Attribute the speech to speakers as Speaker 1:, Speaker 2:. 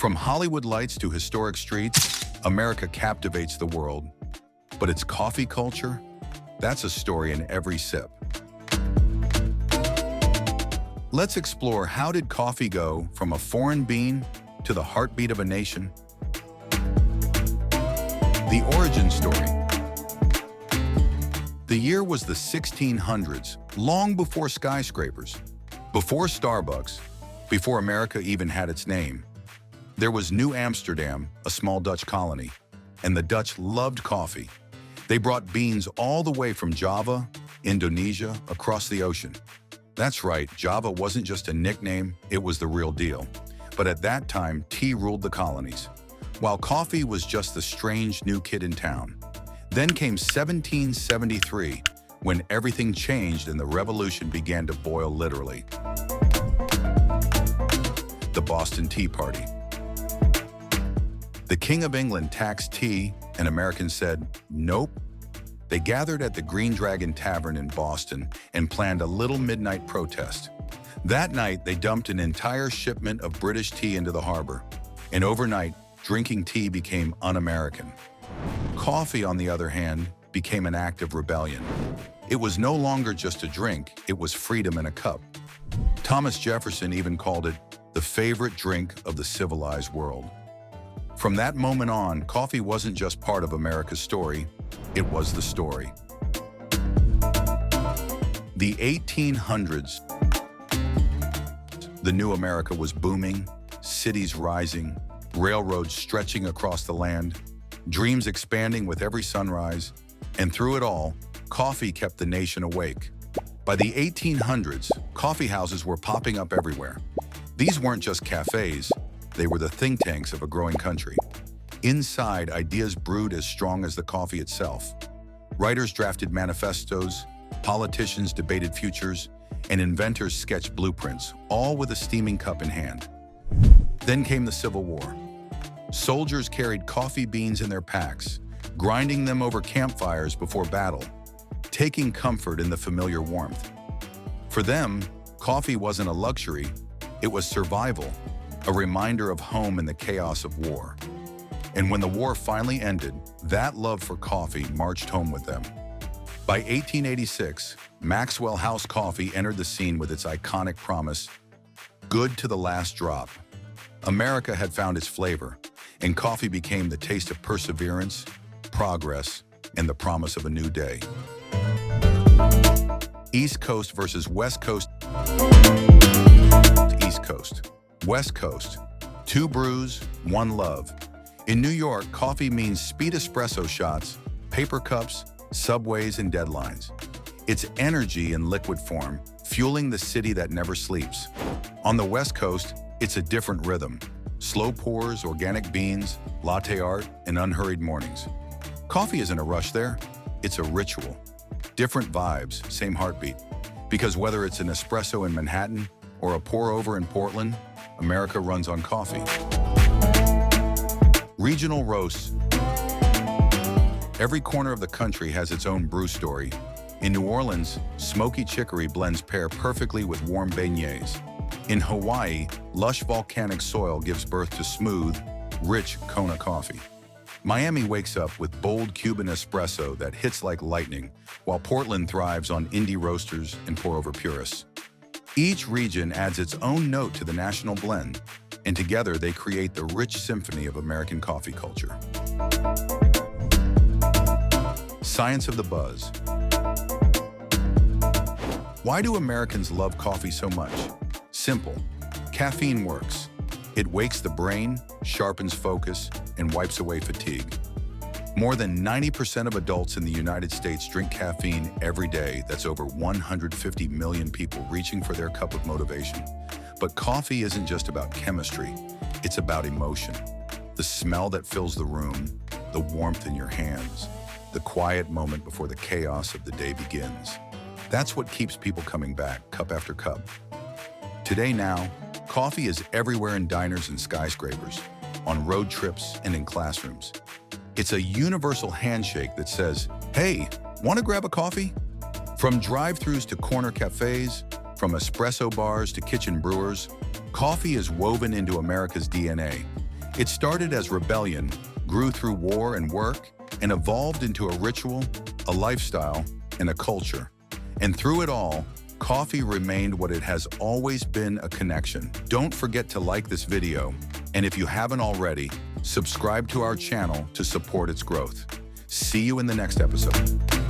Speaker 1: From Hollywood lights to historic streets, America captivates the world. But its coffee culture? That's a story in every sip. Let's explore, how did coffee go from a foreign bean to the heartbeat of a nation? The origin story. The year was the 1600s, long before skyscrapers, before Starbucks, before America even had its name. There was New Amsterdam, a small Dutch colony, and the Dutch loved coffee. They brought beans all the way from Java, Indonesia, across the ocean. That's right, Java wasn't just a nickname, it was the real deal. But at that time, tea ruled the colonies, while coffee was just the strange new kid in town. Then came 1773, when everything changed and the revolution began to boil literally. The Boston Tea Party. The King of England taxed tea, and Americans said, nope. They gathered at the Green Dragon Tavern in Boston and planned a little midnight protest. That night, they dumped an entire shipment of British tea into the harbor, and overnight, drinking tea became un-American. Coffee, on the other hand, became an act of rebellion. It was no longer just a drink, it was freedom in a cup. Thomas Jefferson even called it the favorite drink of the civilized world. From that moment on, coffee wasn't just part of America's story, it was the story. The 1800s. The new America was booming, cities rising, railroads stretching across the land, dreams expanding with every sunrise, and through it all, coffee kept the nation awake. By the 1800s, coffee houses were popping up everywhere. These weren't just cafes, they were the think tanks of a growing country. Inside, ideas brewed as strong as the coffee itself. Writers drafted manifestos, politicians debated futures, and inventors sketched blueprints, all with a steaming cup in hand. Then came the Civil War. Soldiers carried coffee beans in their packs, grinding them over campfires before battle, taking comfort in the familiar warmth. For them, coffee wasn't a luxury, it was survival, a reminder of home in the chaos of war. And when the war finally ended, that love for coffee marched home with them. By 1886, Maxwell House Coffee entered the scene with its iconic promise, good to the last drop. America had found its flavor, and coffee became the taste of perseverance, progress, and the promise of a new day. East Coast versus West Coast. East Coast. West Coast. Two brews, one love. In New York, coffee means speed espresso shots, paper cups, subways, and deadlines. It's energy in liquid form, fueling the city that never sleeps. On the West Coast, it's a different rhythm. Slow pours, organic beans, latte art, and unhurried mornings. Coffee isn't a rush there, it's a ritual. Different vibes, same heartbeat. Because whether it's an espresso in Manhattan or a pour-over in Portland, America runs on coffee. Regional roasts. Every corner of the country has its own brew story. In New Orleans, smoky chicory blends pair perfectly with warm beignets. In Hawaii, lush volcanic soil gives birth to smooth, rich Kona coffee. Miami wakes up with bold Cuban espresso that hits like lightning, while Portland thrives on indie roasters and pour-over purists. Each region adds its own note to the national blend, and together they create the rich symphony of American coffee culture. Science of the buzz. Why do Americans love coffee so much? Simple. Caffeine works. It wakes the brain, sharpens focus, and wipes away fatigue. More than 90% of adults in the United States drink caffeine every day. That's over 150 million people reaching for their cup of motivation. But coffee isn't just about chemistry, it's about emotion. The smell that fills the room, the warmth in your hands, the quiet moment before the chaos of the day begins. That's what keeps people coming back, cup after cup. Today now, coffee is everywhere in diners and skyscrapers, on road trips and in classrooms. It's a universal handshake that says, hey, want to grab a coffee? From drive-thrus to corner cafes, from espresso bars to kitchen brewers, coffee is woven into America's DNA. It started as rebellion, grew through war and work, and evolved into a ritual, a lifestyle, and a culture. And through it all, coffee remained what it has always been: a connection. Don't forget to like this video, and if you haven't already, subscribe to our channel to support its growth. See you in the next episode.